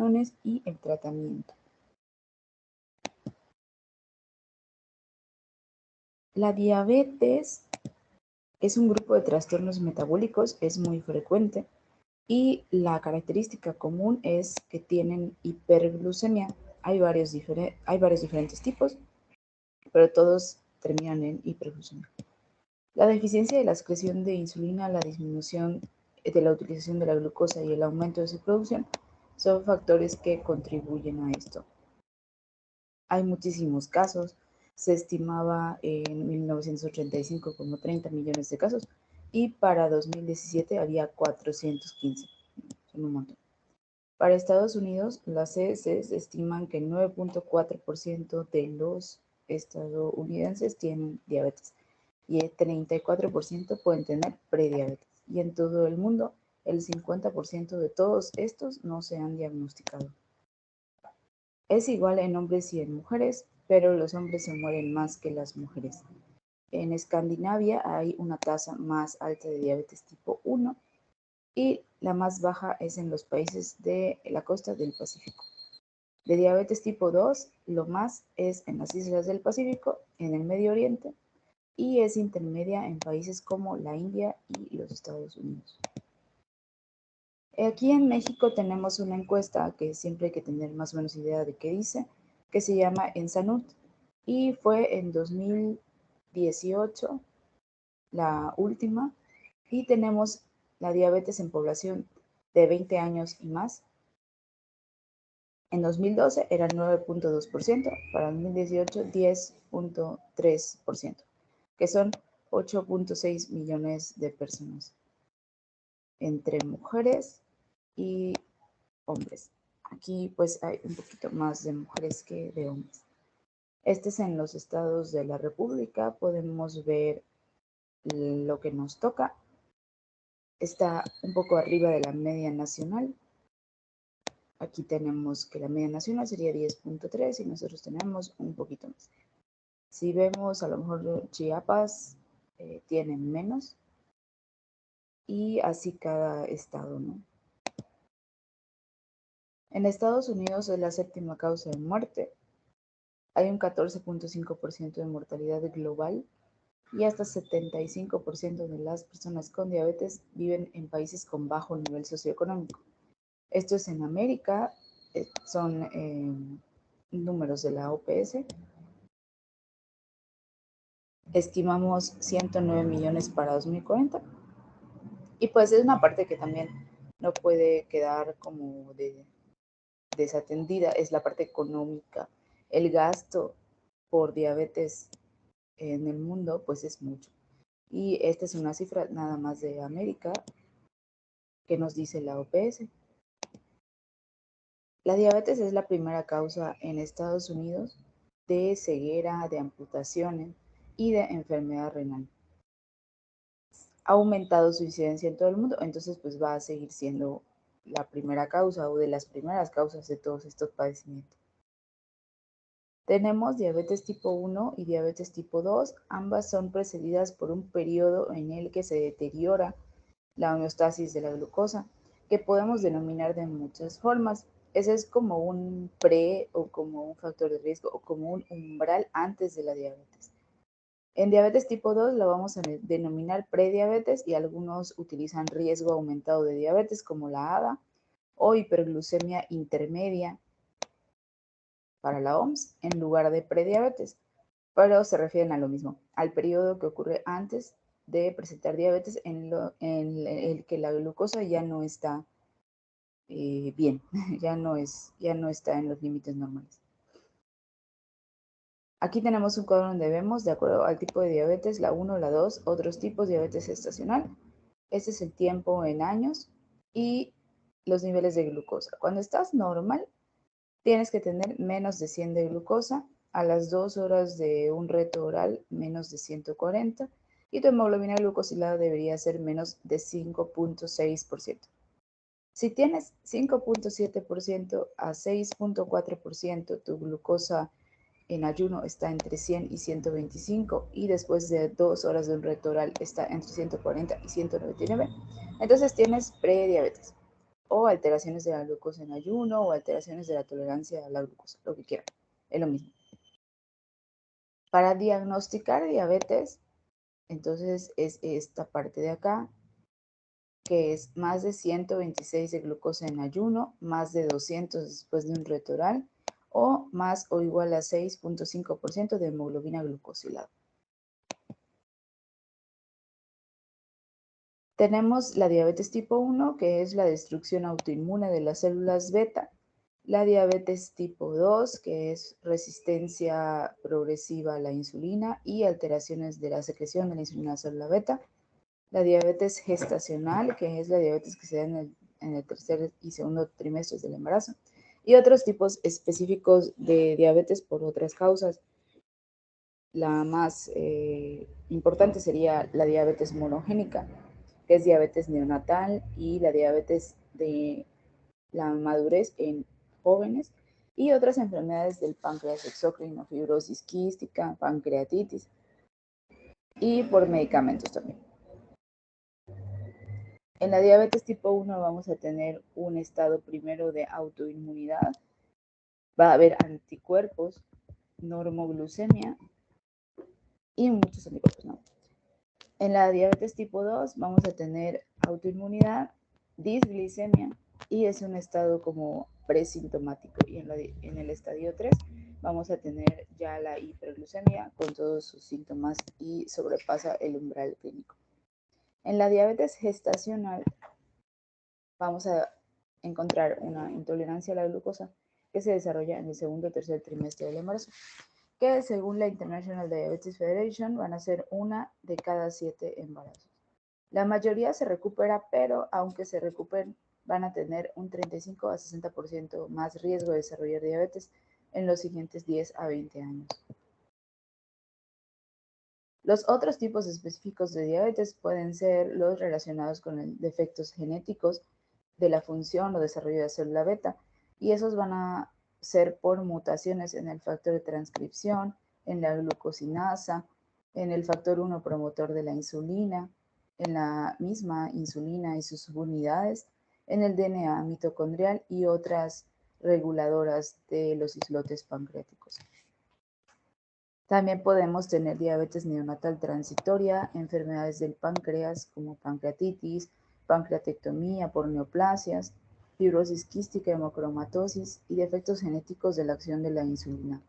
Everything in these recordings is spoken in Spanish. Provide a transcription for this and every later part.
razones y el tratamiento. La diabetes es un grupo de trastornos metabólicos, es muy frecuente y la característica común es que tienen hiperglucemia. Hay varios diferentes tipos, pero todos terminan en hiperglucemia. La deficiencia de la excreción de insulina, la disminución de la utilización de la glucosa y el aumento de su producción son factores que contribuyen a esto. Hay muchísimos casos, se estimaba en 1985 como 30 millones de casos y para 2017 había 415, son un montón. Para Estados Unidos, las CDC estiman que el 9.4% de los estadounidenses tienen diabetes y el 34% pueden tener prediabetes. Y en todo el mundo, el 50% de todos estos no se han diagnosticado. Es igual en hombres y en mujeres, pero los hombres se mueren más que las mujeres. En Escandinavia hay una tasa más alta de diabetes tipo 1 y la más baja es en los países de la costa del Pacífico. De diabetes tipo 2, lo más es en las islas del Pacífico, en el Medio Oriente, y es intermedia en países como la India y los Estados Unidos. Aquí en México tenemos una encuesta que siempre hay que tener más o menos idea de qué dice, que se llama EnSanut, y fue en 2018 la última, y tenemos la diabetes en población de 20 años y más. En 2012 era 9.2%, para 2018 10.3%, que son 8.6 millones de personas, entre mujeres y hombres. Aquí pues hay un poquito más de mujeres que de hombres. Este es en los estados de la República, podemos ver lo que nos toca. Está un poco arriba de la media nacional. Aquí tenemos que la media nacional sería 10.3 y nosotros tenemos un poquito más. Si vemos, a lo mejor Chiapas tiene menos y así cada estado, ¿no? En Estados Unidos es la séptima causa de muerte. Hay un 14.5% de mortalidad global y hasta 75% de las personas con diabetes viven en países con bajo nivel socioeconómico. Esto es en América, son números de la OPS. Estimamos 109 millones para 2040. Y pues es una parte que también no puede quedar como desatendida, es la parte económica. El gasto por diabetes en el mundo pues es mucho. Y esta es una cifra nada más de América que nos dice la OPS. La diabetes es la primera causa en Estados Unidos de ceguera, de amputaciones y de enfermedad renal. Ha aumentado su incidencia en todo el mundo, entonces pues va a seguir siendo la primera causa o de las primeras causas de todos estos padecimientos. Tenemos diabetes tipo 1 y diabetes tipo 2, ambas son precedidas por un periodo en el que se deteriora la homeostasis de la glucosa, que podemos denominar de muchas formas. Ese es como un pre o como un factor de riesgo o como un umbral antes de la diabetes. En diabetes tipo 2 la vamos a denominar prediabetes y algunos utilizan riesgo aumentado de diabetes como la ADA o hiperglucemia intermedia para la OMS en lugar de prediabetes, pero se refieren a lo mismo, al periodo que ocurre antes de presentar diabetes en el que la glucosa ya no está bien, ya no está en los límites normales. Aquí tenemos un cuadro donde vemos, de acuerdo al tipo de diabetes, la 1, la 2, otros tipos de diabetes gestacional. Este es el tiempo en años y los niveles de glucosa. Cuando estás normal, tienes que tener menos de 100 de glucosa, a las 2 horas de un reto oral, menos de 140, y tu hemoglobina glucosilada debería ser menos de 5.6%. Si tienes 5.7% a 6.4%, tu glucosa en ayuno está entre 100 y 125 y después de 2 horas de un reto oral está entre 140 y 199, entonces tienes prediabetes. o alteraciones de la glucosa en ayuno o alteraciones de la tolerancia a la glucosa, lo que quieran, es lo mismo. Para diagnosticar diabetes, entonces es esta parte de acá, que es más de 126 de glucosa en ayuno, más de 200 después de un reto oral, o más o igual a 6.5% de hemoglobina glucosilada. Tenemos la diabetes tipo 1, que es la destrucción autoinmune de las células beta. La diabetes tipo 2, que es resistencia progresiva a la insulina y alteraciones de la secreción de la insulina célula beta. La diabetes gestacional, que es la diabetes que se da en el tercer y segundo trimestre del embarazo. Y otros tipos específicos de diabetes por otras causas. La más importante sería la diabetes monogénica, que es diabetes neonatal, y la diabetes de la madurez en jóvenes, y otras enfermedades del páncreas exócrino, fibrosis quística, pancreatitis, y por medicamentos también. En la diabetes tipo 1 vamos a tener un estado primero de autoinmunidad, va a haber anticuerpos, normoglucemia y muchos anticuerpos, ¿no? En la diabetes tipo 2 vamos a tener autoinmunidad, disglicemia, y es un estado como presintomático. Y en el estadio 3 vamos a tener ya la hiperglucemia con todos sus síntomas y sobrepasa el umbral clínico. En la diabetes gestacional vamos a encontrar una intolerancia a la glucosa que se desarrolla en el segundo o tercer trimestre del embarazo, que según la International Diabetes Federation van a ser 1 de cada 7 embarazos. La mayoría se recupera, pero aunque se recuperen, van a tener un 35 a 60% más riesgo de desarrollar diabetes en los siguientes 10 a 20 años. Los otros tipos específicos de diabetes pueden ser los relacionados con defectos genéticos de la función o desarrollo de la célula beta, y esos van a ser por mutaciones en el factor de transcripción, en la glucosinasa, en el factor 1 promotor de la insulina, en la misma insulina y sus subunidades, en el DNA mitocondrial y otras reguladoras de los islotes pancreáticos. También podemos tener diabetes neonatal transitoria, enfermedades del páncreas como pancreatitis, pancreatectomía por neoplasias, fibrosis quística, hemocromatosis y defectos genéticos de la acción de la insulina.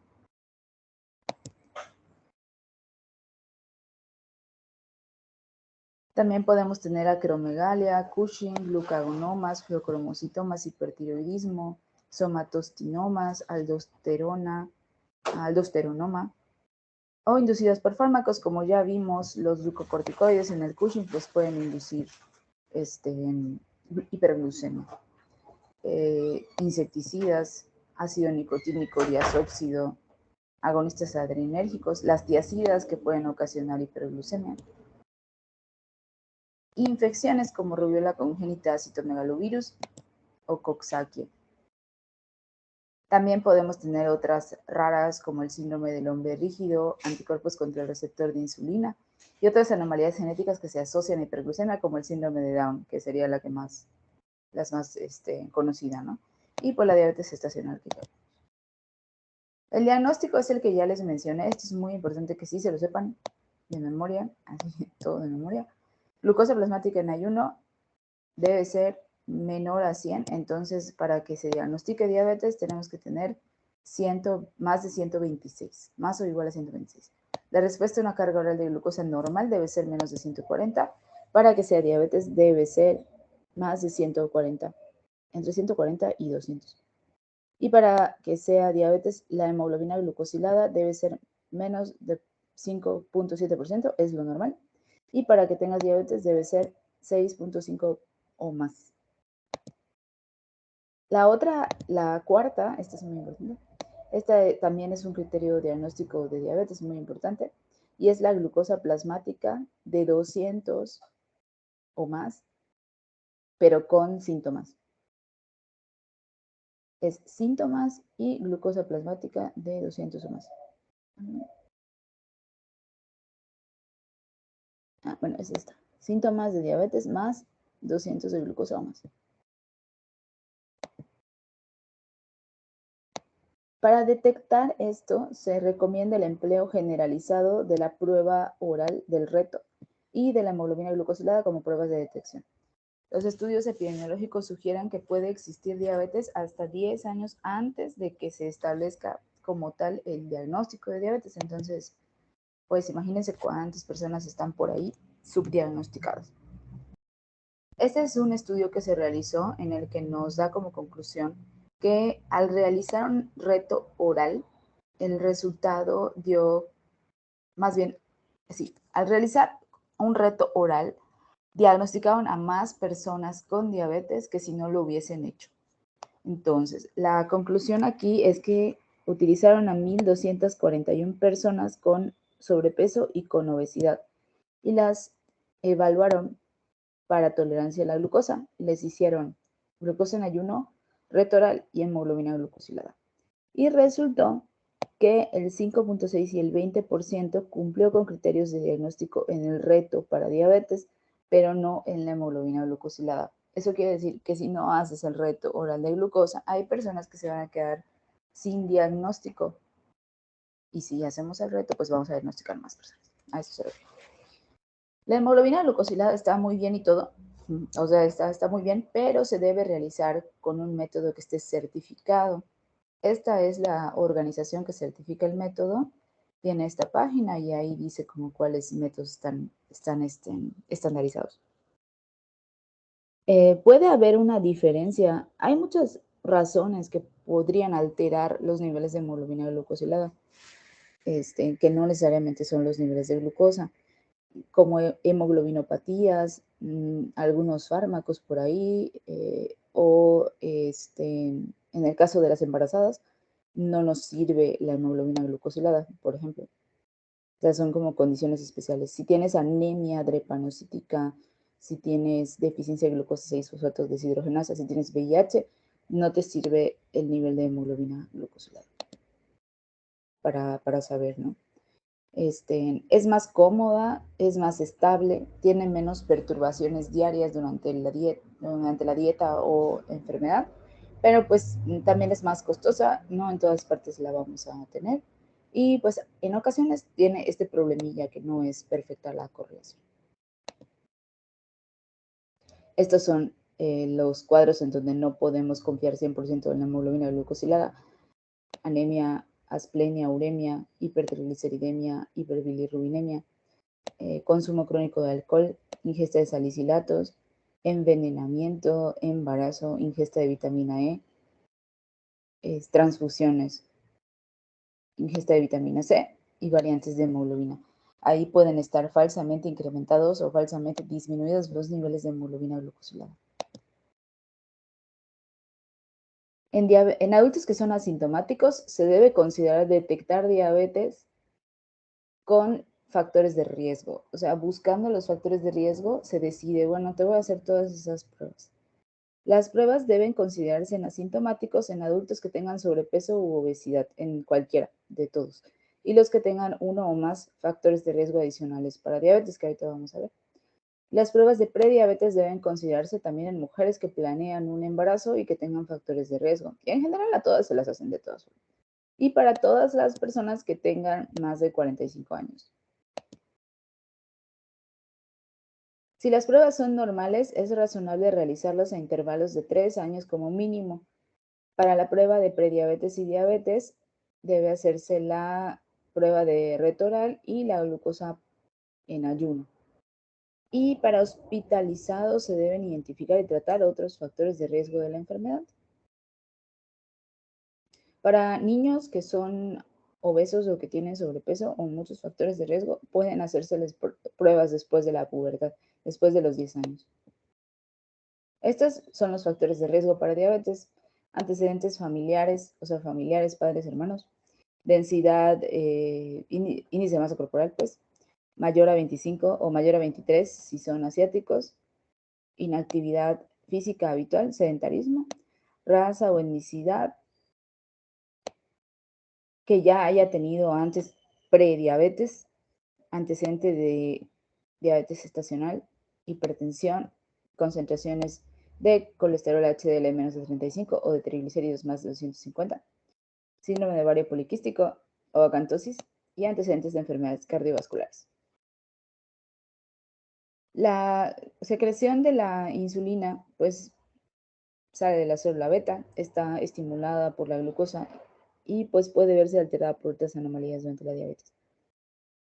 También podemos tener acromegalia, Cushing, glucagonomas, geocromocitomas, hipertiroidismo, somatostinomas, aldosteronoma, o inducidas por fármacos, como ya vimos, los glucocorticoides en el Cushing pues pueden inducir hiperglucemia. Insecticidas, ácido nicotínico, diazóxido, agonistas adrenérgicos, las tiacidas que pueden ocasionar hiperglucemia. Infecciones como rubiola congénita, citomegalovirus o Coxsackie. También podemos tener otras raras como el síndrome del hombre rígido, anticuerpos contra el receptor de insulina y otras anomalías genéticas que se asocian a hiperglucemia como el síndrome de Down, que sería la más conocida, ¿no? Y por la diabetes gestacional que ya. El diagnóstico es el que ya les mencioné. Esto es muy importante que sí se lo sepan de memoria, así todo de memoria. Glucosa plasmática en ayuno debe ser menor a 100, entonces para que se diagnostique diabetes tenemos que tener más de 126, más o igual a 126. La respuesta a una carga oral de glucosa normal debe ser menos de 140. Para que sea diabetes debe ser más de 140, entre 140 y 200. Y para que sea diabetes, la hemoglobina glucosilada debe ser menos de 5.7%, es lo normal. Y para que tengas diabetes debe ser 6.5 o más. La cuarta, esta es muy importante, esta también es un criterio diagnóstico de diabetes muy importante, y es la glucosa plasmática de 200 o más, pero con síntomas. Es síntomas y glucosa plasmática de 200 o más. Bueno, es esta. Síntomas de diabetes más 200 de glucosa o más. Para detectar esto, se recomienda el empleo generalizado de la prueba oral del reto y de la hemoglobina glucosilada como pruebas de detección. Los estudios epidemiológicos sugieren que puede existir diabetes hasta 10 años antes de que se establezca como tal el diagnóstico de diabetes. Entonces, pues imagínense cuántas personas están por ahí subdiagnosticadas. Este es un estudio que se realizó en el que nos da como conclusión que al realizar un reto oral, el resultado dio, más bien, sí, al realizar un reto oral, diagnosticaron a más personas con diabetes que si no lo hubiesen hecho. Entonces, la conclusión aquí es que utilizaron a 1,241 personas con sobrepeso y con obesidad y las evaluaron para tolerancia a la glucosa. Les hicieron glucosa en ayuno, reto oral y hemoglobina glucosilada. Y resultó que el 5.6 y el 20% cumplió con criterios de diagnóstico en el reto para diabetes, pero no en la hemoglobina glucosilada. Eso quiere decir que si no haces el reto oral de glucosa, hay personas que se van a quedar sin diagnóstico. Y si hacemos el reto, pues vamos a diagnosticar más personas. A eso se refiere. La hemoglobina glucosilada está muy bien y todo, o sea, está muy bien, pero se debe realizar con un método que esté certificado. Esta es la organización que certifica el método. Tiene esta página y ahí dice como cuáles métodos están estandarizados. Puede haber una diferencia. Hay muchas razones que podrían alterar los niveles de hemoglobina glucosilada, que no necesariamente son los niveles de glucosa, como hemoglobinopatías, algunos fármacos por ahí, o en el caso de las embarazadas, no nos sirve la hemoglobina glucosilada, por ejemplo. O sea, son como condiciones especiales. Si tienes anemia drepanocítica, si tienes deficiencia de glucosa 6-fosfato deshidrogenasa, si tienes VIH, no te sirve el nivel de hemoglobina glucosilada para saber, ¿no? Es más cómoda, es más estable, tiene menos perturbaciones diarias durante la dieta o enfermedad, pero pues también es más costosa, no en todas partes la vamos a tener y pues en ocasiones tiene este problemilla que no es perfecta la correlación. Estos son los cuadros en donde no podemos confiar 100% en la hemoglobina glucosilada: anemia, asplenia, uremia, hipertrigliceridemia, hiperbilirrubinemia, consumo crónico de alcohol, ingesta de salicilatos, envenenamiento, embarazo, ingesta de vitamina E, transfusiones, ingesta de vitamina C y variantes de hemoglobina. Ahí pueden estar falsamente incrementados o falsamente disminuidos los niveles de hemoglobina glucosilada. En adultos que son asintomáticos, se debe considerar detectar diabetes con factores de riesgo. O sea, buscando los factores de riesgo, se decide, bueno, te voy a hacer todas esas pruebas. Las pruebas deben considerarse en asintomáticos en adultos que tengan sobrepeso u obesidad, en cualquiera de todos, y los que tengan uno o más factores de riesgo adicionales para diabetes, que ahorita vamos a ver. Las pruebas de prediabetes deben considerarse también en mujeres que planean un embarazo y que tengan factores de riesgo. Y en general a todas se las hacen de todas formas. Y para todas las personas que tengan más de 45 años. Si las pruebas son normales, es razonable realizarlas a intervalos de 3 años como mínimo. Para la prueba de prediabetes y diabetes, debe hacerse la prueba de reto oral y la glucosa en ayuno. Y para hospitalizados se deben identificar y tratar otros factores de riesgo de la enfermedad. Para niños que son obesos o que tienen sobrepeso o muchos factores de riesgo, pueden hacérseles pruebas después de la pubertad, después de los 10 años. Estos son los factores de riesgo para diabetes: antecedentes familiares, o sea, familiares, padres, hermanos; densidad, índice de masa corporal, pues, mayor a 25 o mayor a 23 si son asiáticos; inactividad física habitual, sedentarismo; raza o etnicidad; que ya haya tenido antes prediabetes; antecedente de diabetes gestacional; hipertensión; concentraciones de colesterol HDL menos de 35 o de triglicéridos más de 250; síndrome de ovario poliquístico o acantosis y antecedentes de enfermedades cardiovasculares. La secreción de la insulina, pues, sale de la célula beta, está estimulada por la glucosa y pues puede verse alterada por otras anomalías durante la diabetes.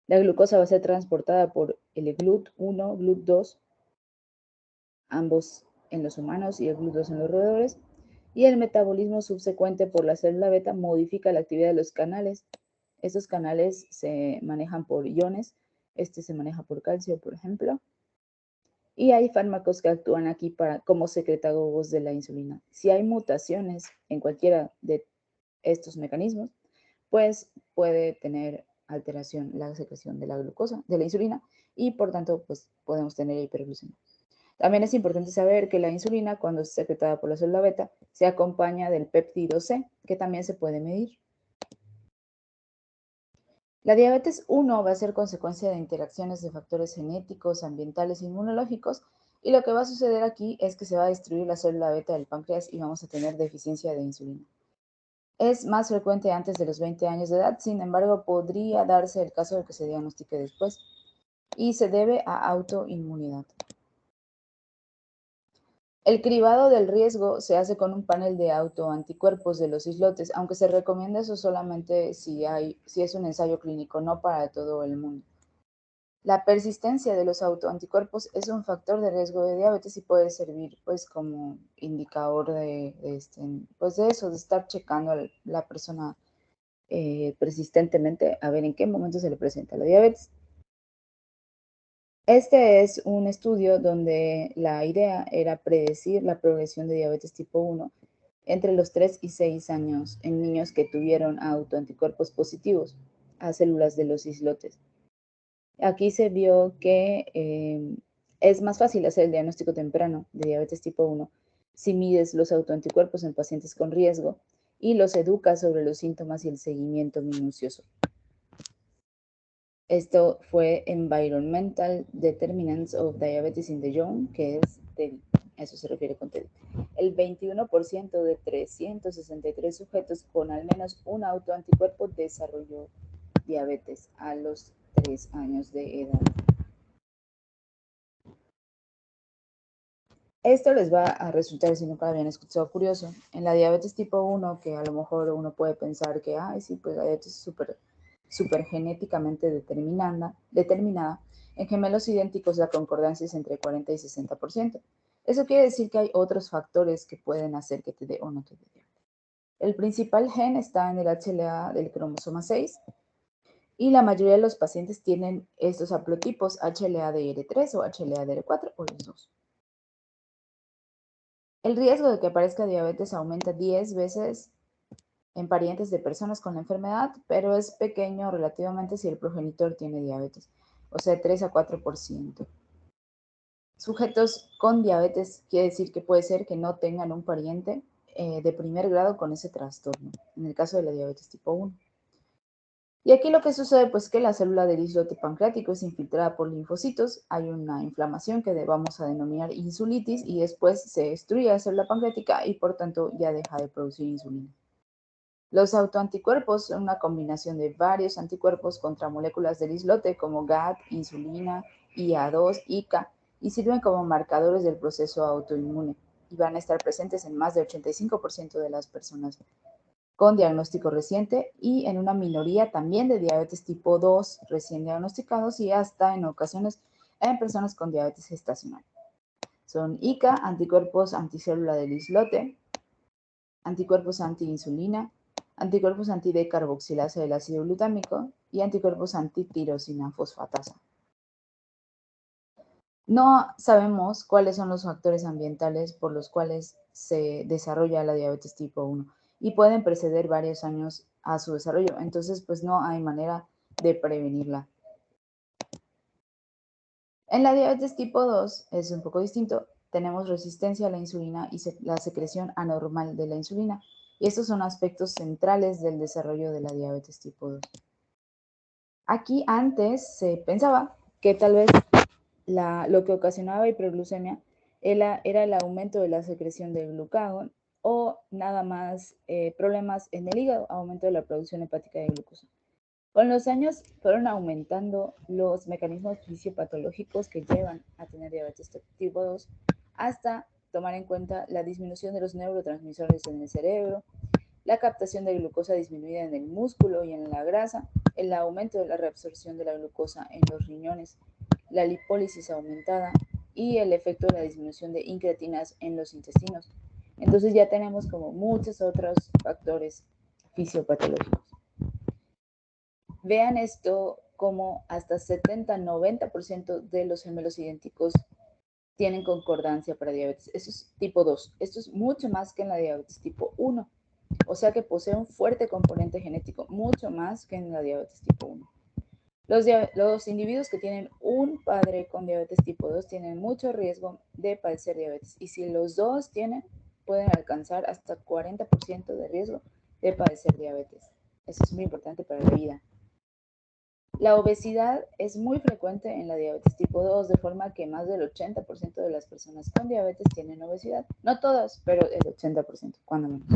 La glucosa va a ser transportada por el GLUT1, GLUT2, ambos en los humanos y el GLUT2 en los roedores, y el metabolismo subsecuente por la célula beta modifica la actividad de los canales. Estos canales se manejan por iones, este se maneja por calcio, por ejemplo, y hay fármacos que actúan aquí como secretagogos de la insulina. Si hay mutaciones en cualquiera de estos mecanismos, pues puede tener alteración la secreción de la glucosa, de la insulina, y por tanto, pues podemos tener hiperglucemia. También es importante saber que la insulina, cuando es secretada por la célula beta, se acompaña del péptido C, que también se puede medir. La diabetes 1 va a ser consecuencia de interacciones de factores genéticos, ambientales e inmunológicos, y lo que va a suceder aquí es que se va a destruir la célula beta del páncreas y vamos a tener deficiencia de insulina. Es más frecuente antes de los 20 años de edad, sin embargo, podría darse el caso de que se diagnostique después, y se debe a autoinmunidad. El cribado del riesgo se hace con un panel de autoanticuerpos de los islotes, aunque se recomienda eso solamente si es un ensayo clínico, no para todo el mundo. La persistencia de los autoanticuerpos es un factor de riesgo de diabetes y puede servir pues como indicador de eso, de estar checando a la persona persistentemente a ver en qué momento se le presenta la diabetes. Este es un estudio donde la idea era predecir la progresión de diabetes tipo 1 entre los 3 y 6 años en niños que tuvieron autoanticuerpos positivos a células de los islotes. Aquí se vio que es más fácil hacer el diagnóstico temprano de diabetes tipo 1 si mides los autoanticuerpos en pacientes con riesgo y los educas sobre los síntomas y el seguimiento minucioso. Esto fue Environmental Determinants of Diabetes in the Young, que es TEDI. Eso se refiere con TEDI. El 21% de 363 sujetos con al menos un autoanticuerpo desarrolló diabetes a los 3 años de edad. Esto les va a resultar, si nunca lo habían escuchado, curioso. En la diabetes tipo 1, que a lo mejor uno puede pensar que, ay, sí, pues la diabetes es súper genéticamente determinada, en gemelos idénticos la concordancia es entre 40 y 60%. Eso quiere decir que hay otros factores que pueden hacer que te dé o no te dé diabetes. El principal gen está en el HLA del cromosoma 6 y la mayoría de los pacientes tienen estos haplotipos HLA-DR3 o HLA-DR4 o los dos. El riesgo de que aparezca diabetes aumenta 10 veces en parientes de personas con la enfermedad, pero es pequeño relativamente si el progenitor tiene diabetes, o sea, 3 a 4%. Sujetos con diabetes quiere decir que puede ser que no tengan un pariente de primer grado con ese trastorno, en el caso de la diabetes tipo 1. Y aquí lo que sucede, pues que la célula del islote pancreático es infiltrada por linfocitos, hay una inflamación que vamos a denominar insulitis y después se destruye la célula pancreática y por tanto ya deja de producir insulina. Los autoanticuerpos son una combinación de varios anticuerpos contra moléculas del islote como GAD, insulina, IA2, ICA y sirven como marcadores del proceso autoinmune y van a estar presentes en más del 85% de las personas con diagnóstico reciente y en una minoría también de diabetes tipo 2 recién diagnosticados y hasta en ocasiones en personas con diabetes gestacional. Son ICA, anticuerpos anticélula del islote, anticuerpos antiinsulina, anticuerpos anti-decarboxilasa del ácido glutámico y anticuerpos anti-tirosina fosfatasa. No sabemos cuáles son los factores ambientales por los cuales se desarrolla la diabetes tipo 1 y pueden preceder varios años a su desarrollo. Entonces, pues no hay manera de prevenirla. En la diabetes tipo 2 es un poco distinto. Tenemos resistencia a la insulina y la secreción anormal de la insulina. Y estos son aspectos centrales del desarrollo de la diabetes tipo 2. Aquí antes se pensaba que tal vez lo que ocasionaba hiperglucemia era el aumento de la secreción del glucagón o nada más problemas en el hígado, aumento de la producción hepática de glucosa. Con los años fueron aumentando los mecanismos fisiopatológicos que llevan a tener diabetes tipo 2 hasta tomar en cuenta la disminución de los neurotransmisores en el cerebro, la captación de glucosa disminuida en el músculo y en la grasa, el aumento de la reabsorción de la glucosa en los riñones, la lipólisis aumentada y el efecto de la disminución de incretinas en los intestinos. Entonces ya tenemos como muchos otros factores fisiopatológicos. Vean esto como hasta 70-90% de los gemelos idénticos tienen concordancia para diabetes. Eso es tipo 2. Esto es mucho más que en la diabetes tipo 1. O sea que posee un fuerte componente genético, mucho más que en la diabetes tipo 1. Los individuos que tienen un padre con diabetes tipo 2 tienen mucho riesgo de padecer diabetes. Y si los dos tienen, pueden alcanzar hasta 40% de riesgo de padecer diabetes. Eso es muy importante para la vida. La obesidad es muy frecuente en la diabetes tipo 2, de forma que más del 80% de las personas con diabetes tienen obesidad. No todas, pero el 80%, cuando menos.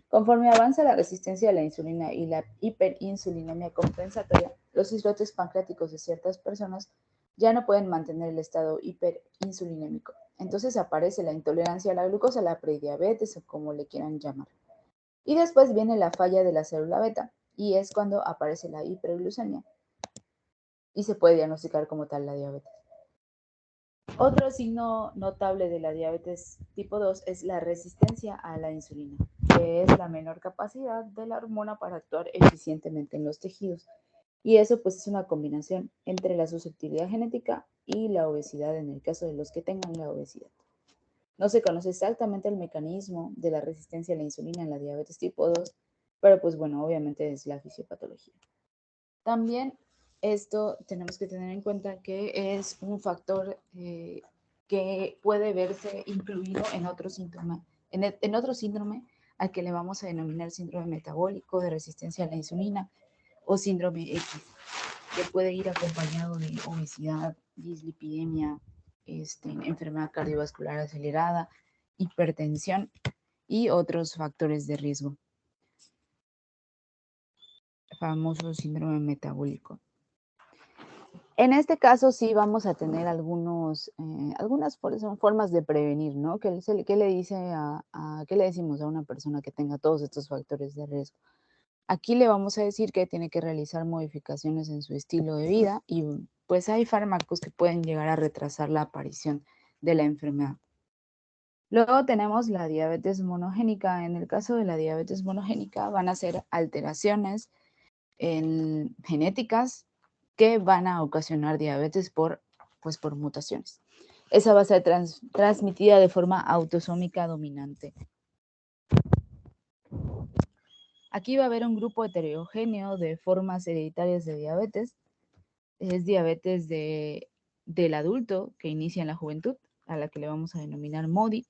Conforme avanza la resistencia a la insulina y la hiperinsulinemia compensatoria, los islotes pancreáticos de ciertas personas ya no pueden mantener el estado hiperinsulinémico. Entonces aparece la intolerancia a la glucosa, la prediabetes o como le quieran llamar. Y después viene la falla de la célula beta, y es cuando aparece la hiperglucemia y se puede diagnosticar como tal la diabetes. Otro signo notable de la diabetes tipo 2 es la resistencia a la insulina, que es la menor capacidad de la hormona para actuar eficientemente en los tejidos. Y eso pues es una combinación entre la susceptibilidad genética y la obesidad en el caso de los que tengan la obesidad. No se conoce exactamente el mecanismo de la resistencia a la insulina en la diabetes tipo 2, pero pues bueno, obviamente es la fisiopatología. También esto tenemos que tener en cuenta que es un factor que puede verse incluido en otro síndrome, en otro síndrome al que le vamos a denominar síndrome metabólico de resistencia a la insulina o síndrome X, que puede ir acompañado de obesidad, dislipidemia, enfermedad cardiovascular acelerada, hipertensión y otros factores de riesgo. Famoso síndrome metabólico. En este caso sí vamos a tener algunas formas de prevenir, ¿no? ¿Qué le decimos a una persona que tenga todos estos factores de riesgo? Aquí le vamos a decir que tiene que realizar modificaciones en su estilo de vida y pues hay fármacos que pueden llegar a retrasar la aparición de la enfermedad. Luego tenemos la diabetes monogénica. En el caso de la diabetes monogénica van a ser alteraciones genéticas que van a ocasionar diabetes por mutaciones. Esa va a ser transmitida de forma autosómica dominante. Aquí va a haber un grupo heterogéneo de formas hereditarias de diabetes. Es diabetes del adulto que inicia en la juventud, a la que le vamos a denominar MODY,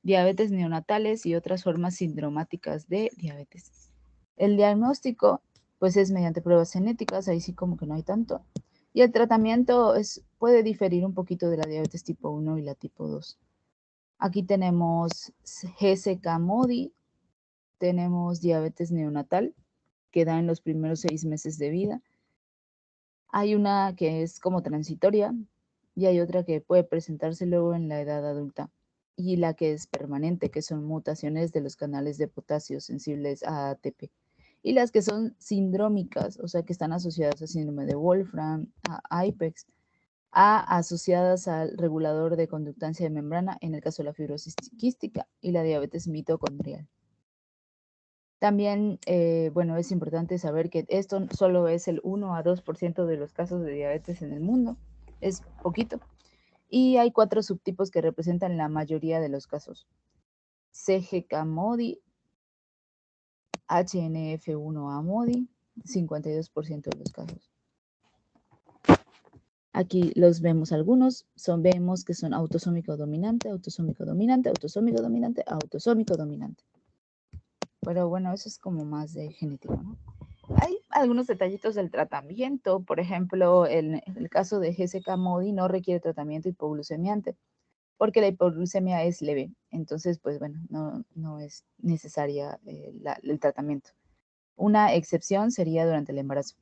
diabetes neonatales y otras formas sindromáticas de diabetes. El diagnóstico pues es mediante pruebas genéticas, ahí sí como que no hay tanto. Y el tratamiento puede diferir un poquito de la diabetes tipo 1 y la tipo 2. Aquí tenemos GSK-MODY, tenemos diabetes neonatal, que da en los primeros 6 meses de vida. Hay una que es como transitoria y hay otra que puede presentarse luego en la edad adulta. Y la que es permanente, que son mutaciones de los canales de potasio sensibles a ATP. Y las que son sindrómicas, o sea, que están asociadas al síndrome de Wolfram, a IPEX, asociadas al regulador de conductancia de membrana, en el caso de la fibrosis quística y la diabetes mitocondrial. También, bueno, es importante saber que esto solo es el 1 a 2% de los casos de diabetes en el mundo, es poquito. Y hay 4 subtipos que representan la mayoría de los casos. CGK-MODY, HNF1A-MODY, 52% de los casos. Aquí los vemos algunos, vemos que son autosómico dominante, autosómico dominante, autosómico dominante, autosómico dominante. Pero bueno, eso es como más de genética, ¿no? Hay algunos detallitos del tratamiento, por ejemplo, en el caso de GSK-MODY no requiere tratamiento hipoglucemiante, porque la hiperglucemia es leve. Entonces, pues bueno, no es necesaria el tratamiento. Una excepción sería durante el embarazo.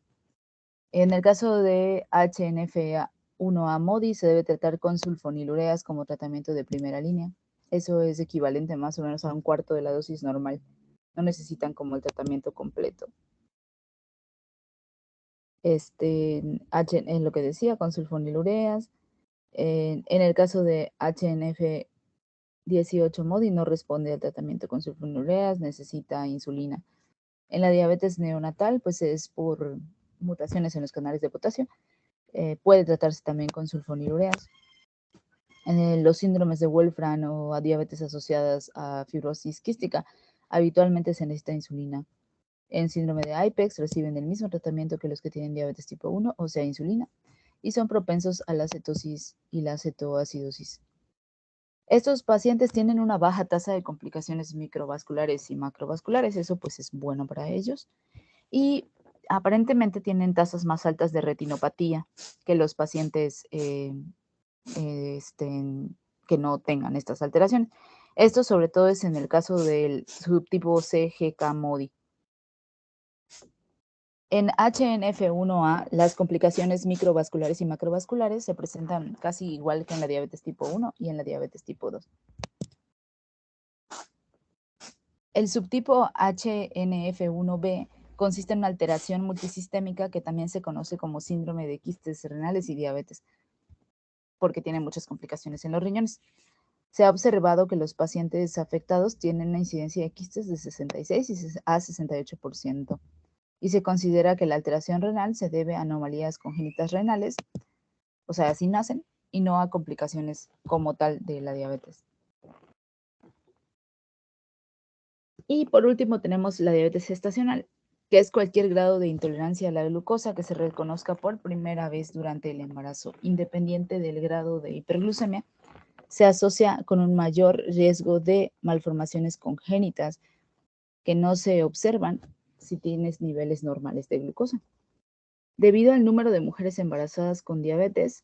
En el caso de HNF1A MODY se debe tratar con sulfonilureas como tratamiento de primera línea. Eso es equivalente más o menos a un cuarto de la dosis normal. No necesitan como el tratamiento completo. En lo que decía, con sulfonilureas. En el caso de HNF18 MODY no responde al tratamiento con sulfonilureas, necesita insulina. En la diabetes neonatal, pues es por mutaciones en los canales de potasio. Puede tratarse también con sulfonilureas. En los síndromes de Wolfram o a diabetes asociadas a fibrosis quística, habitualmente se necesita insulina. En síndrome de IPEX reciben el mismo tratamiento que los que tienen diabetes tipo 1, o sea, insulina, y son propensos a la cetosis y la cetoacidosis. Estos pacientes tienen una baja tasa de complicaciones microvasculares y macrovasculares, eso pues es bueno para ellos, y aparentemente tienen tasas más altas de retinopatía que los pacientes que no tengan estas alteraciones. Esto sobre todo es en el caso del subtipo CGK-MODY. En HNF1A, las complicaciones microvasculares y macrovasculares se presentan casi igual que en la diabetes tipo 1 y en la diabetes tipo 2. El subtipo HNF1B consiste en una alteración multisistémica que también se conoce como síndrome de quistes renales y diabetes, porque tiene muchas complicaciones en los riñones. Se ha observado que los pacientes afectados tienen una incidencia de quistes de 66 a 68%, y se considera que la alteración renal se debe a anomalías congénitas renales, o sea, así nacen, y no a complicaciones como tal de la diabetes. Y por último tenemos la diabetes gestacional, que es cualquier grado de intolerancia a la glucosa que se reconozca por primera vez durante el embarazo, independiente del grado de hiperglucemia. Se asocia con un mayor riesgo de malformaciones congénitas que no se observan si tienes niveles normales de glucosa. Debido al número de mujeres embarazadas con diabetes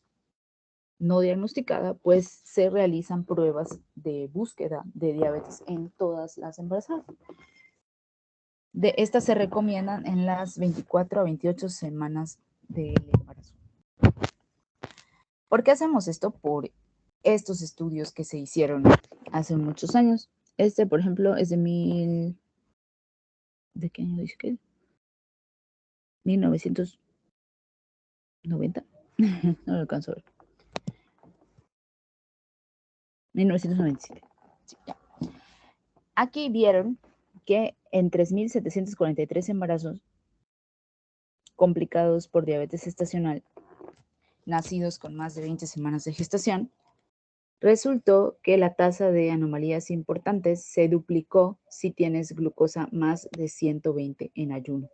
no diagnosticada, pues se realizan pruebas de búsqueda de diabetes en todas las embarazadas. De estas se recomiendan en las 24 a 28 semanas del embarazo. ¿Por qué hacemos esto? Por estos estudios que se hicieron hace muchos años. Por ejemplo, es de ¿de qué año dice que es? 1990. No lo alcanzo a ver. 1997. Sí, ya. Aquí vieron que en 3.743 embarazos complicados por diabetes gestacional, nacidos con más de 20 semanas de gestación, resultó que la tasa de anomalías importantes se duplicó si tienes glucosa más de 120 en ayuno.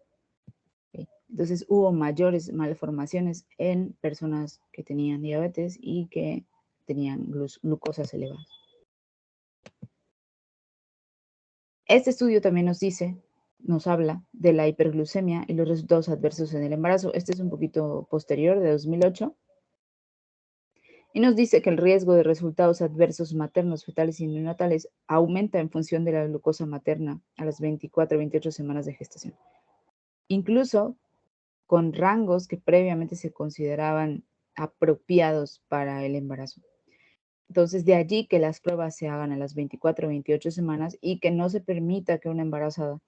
¿Okay? Entonces hubo mayores malformaciones en personas que tenían diabetes y que tenían glucosas elevadas. Este estudio también nos habla de la hiperglucemia y los resultados adversos en el embarazo. Este es un poquito posterior, de 2008. Y nos dice que el riesgo de resultados adversos maternos, fetales y neonatales aumenta en función de la glucosa materna a las 24 a 28 semanas de gestación. Incluso con rangos que previamente se consideraban apropiados para el embarazo. Entonces, de allí que las pruebas se hagan a las 24 o 28 semanas y que no se permita que una embarazada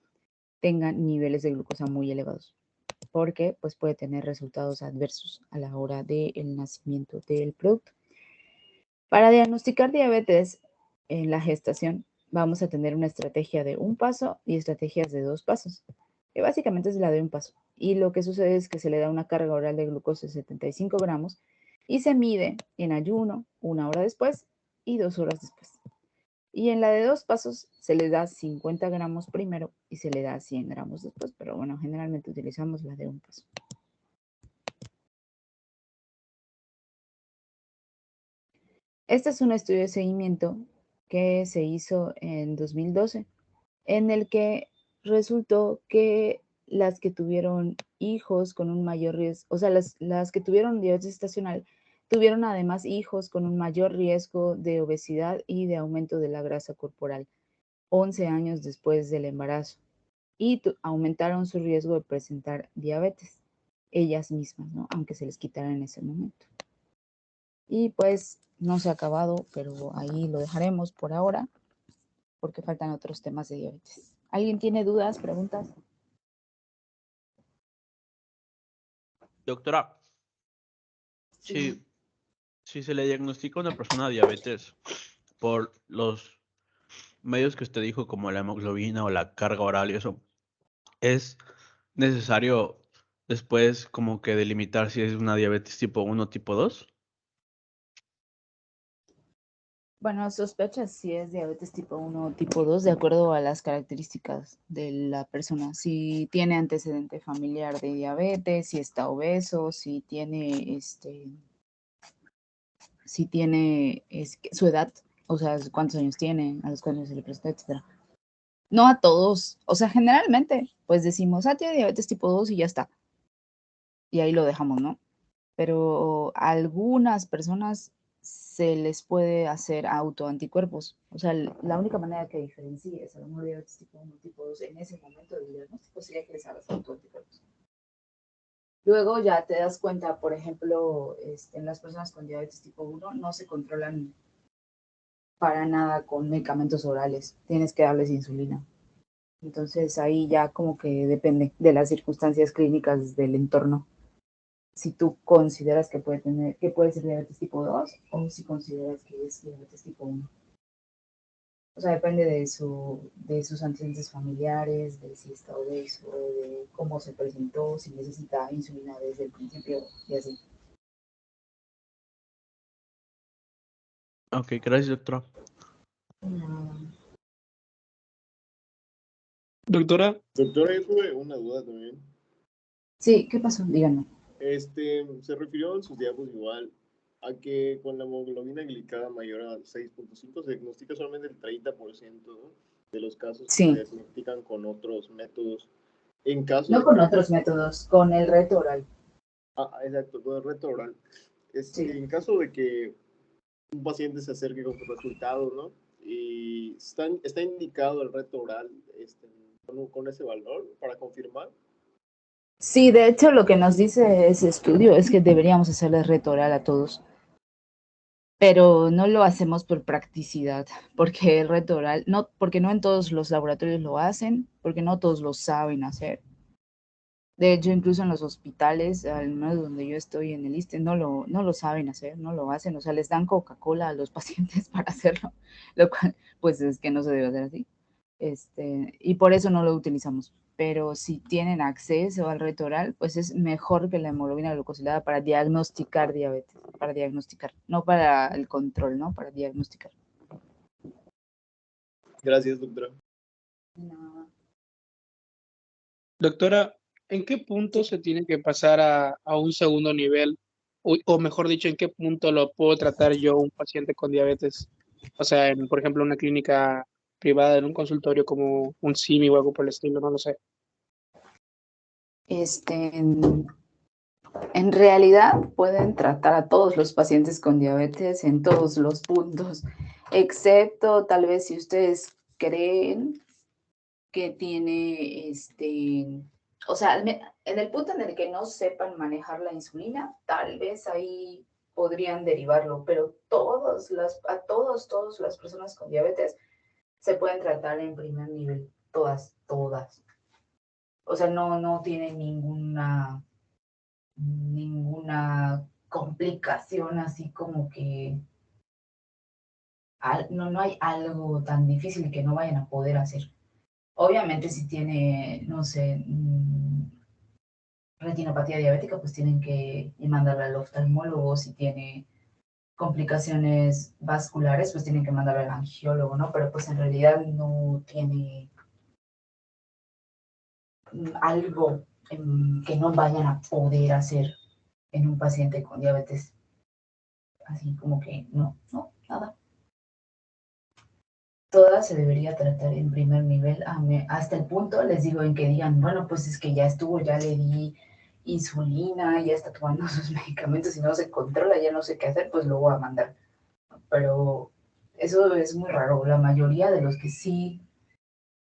tenga niveles de glucosa muy elevados, porque pues puede tener resultados adversos a la hora del nacimiento del producto. Para diagnosticar diabetes en la gestación, vamos a tener una estrategia de un paso y estrategias de 2 pasos, que básicamente es la de un paso. Y lo que sucede es que se le da una carga oral de glucosa de 75 gramos y se mide en ayuno 1 hora después y 2 horas después. Y en la de 2 pasos se le da 50 gramos primero y se le da 100 gramos después, pero bueno, generalmente utilizamos la de un paso. Este es un estudio de seguimiento que se hizo en 2012, en el que resultó que las que tuvieron hijos con un mayor riesgo, o sea, las que tuvieron diabetes gestacional Tuvieron además hijos con un mayor riesgo de obesidad y de aumento de la grasa corporal 11 años después del embarazo y aumentaron su riesgo de presentar diabetes ellas mismas, ¿no? Aunque se les quitara en ese momento. Y pues no se ha acabado, pero ahí lo dejaremos por ahora porque faltan otros temas de diabetes. ¿Alguien tiene dudas, preguntas? Doctora, si se le diagnostica a una persona diabetes por los medios que usted dijo, como la hemoglobina o la carga oral y eso, ¿es necesario después como que delimitar si es una diabetes tipo 1 o tipo 2? Bueno, sospechas si es diabetes tipo 1 o tipo 2 de acuerdo a las características de la persona. Si tiene antecedente familiar de diabetes, si está obeso, si tiene su edad, o sea, cuántos años tiene, a los cuales se le presenta, etcétera. No a todos, o sea, generalmente, pues decimos, tiene diabetes tipo 2 y ya está. Y ahí lo dejamos, ¿no? Pero a algunas personas se les puede hacer autoanticuerpos. O sea, la única manera que diferencies a lo mejor diabetes tipo 1 tipo 2 en ese momento del diagnóstico sería que les hagas autoanticuerpos. Luego ya te das cuenta, por ejemplo, en las personas con diabetes tipo 1 no se controlan para nada con medicamentos orales. Tienes que darles insulina. Entonces ahí ya como que depende de las circunstancias clínicas del entorno. Si tú consideras que puede ser diabetes tipo 2 o si consideras que es diabetes tipo 1. O sea, depende de sus antecedentes familiares, de si está obeso, de cómo se presentó, si necesita insulina desde el principio y así. Ok, gracias, doctora. Doctora, yo tuve una duda también. Sí, ¿qué pasó? Díganme. Se refirió en sus diapos igual a que con la hemoglobina glicada mayor a 6.5 se diagnostica solamente el 30%, ¿no?, de los casos que se Sí, diagnostican con otros métodos. En caso no de con que, otros métodos, con el reto oral. exacto, con el reto oral. Sí. En caso de que un paciente se acerque con sus resultados, ¿no?, y está indicado el reto oral con ese valor para confirmar. Sí, de hecho lo que nos dice ese estudio es que deberíamos hacerle reto oral a todos, pero no lo hacemos por practicidad, porque el reto oral, no, porque no en todos los laboratorios lo hacen, porque no todos lo saben hacer. De hecho, incluso en los hospitales, al menos donde yo estoy en el ISSSTE, no lo saben hacer, no lo hacen, o sea, les dan Coca-Cola a los pacientes para hacerlo, lo cual, pues es que no se debe hacer así. Y por eso no lo utilizamos. Pero si tienen acceso al reto oral, pues es mejor que la hemoglobina glucosilada para diagnosticar diabetes, para diagnosticar, no para el control, ¿no? Para diagnosticar. Gracias, doctora. No. doctora, ¿en qué punto se tiene que pasar a un segundo nivel? O mejor dicho, ¿en qué punto lo puedo tratar yo un paciente con diabetes? O sea, por ejemplo, una clínica privada, en un consultorio como un CIMI o algo por el estilo, no lo sé. En realidad pueden tratar a todos los pacientes con diabetes en todos los puntos, excepto tal vez si ustedes creen que tiene, o sea, en el punto en el que no sepan manejar la insulina, tal vez ahí podrían derivarlo, pero a todas las personas con diabetes se pueden tratar en primer nivel, todas. O sea, no tienen ninguna complicación así como que no hay algo tan difícil que no vayan a poder hacer. Obviamente si tiene, no sé, retinopatía diabética, pues tienen que mandarla al oftalmólogo. Si tiene complicaciones vasculares, pues tienen que mandarla al angiólogo, ¿no? Pero pues en realidad no tiene algo que no vayan a poder hacer en un paciente con diabetes. Así como que no, nada. Toda se debería tratar en primer nivel hasta el punto, les digo, en que digan, bueno, pues es que ya estuvo, ya le di insulina, ya está tomando sus medicamentos y no se controla, ya no sé qué hacer, pues lo voy a mandar. Pero eso es muy raro. La mayoría de los que sí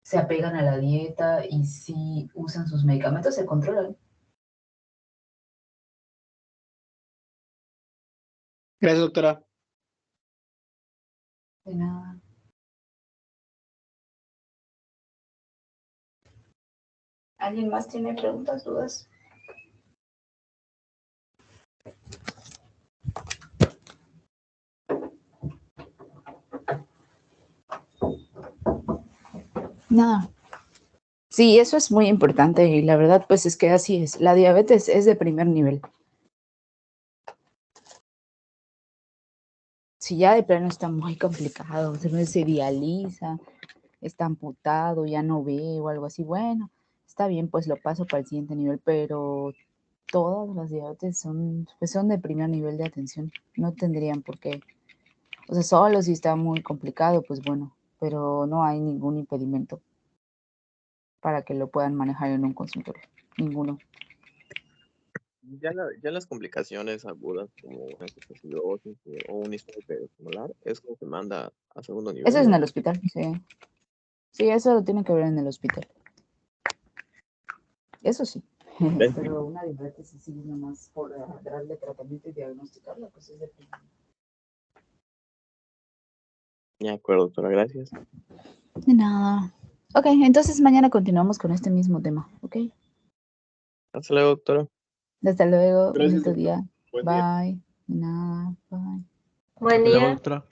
se apegan a la dieta y sí usan sus medicamentos se controlan. Gracias, doctora. De nada. ¿Alguien más tiene preguntas, dudas? Nada. Sí, eso es muy importante y la verdad pues es que así es. La diabetes es de primer nivel. Si ya de plano está muy complicado, se dializa, está amputado, ya no ve o algo así, bueno, está bien, pues lo paso para el siguiente nivel, pero todas las diabetes son de primer nivel de atención, no tendrían por qué. O sea, solo si está muy complicado, pues bueno, pero no hay ningún impedimento para que lo puedan manejar en un consultorio, ninguno. Ya las complicaciones agudas como una ketoacidosis o un histórico similar, eso se manda a segundo nivel. Eso es en el hospital, sí. Sí, eso lo tienen que ver en el hospital. Eso sí. Pero una diabetes así nomás por darle tratamiento y diagnosticarla, pues es de primer nivel. De acuerdo, doctora, gracias. De nada. Ok, entonces mañana continuamos con este mismo tema, ¿ok? Hasta luego, doctora. Hasta luego, Gracias, bonito doctor. día. Buen día. Bye. De nada, bye. Buen Hasta luego, día. doctora.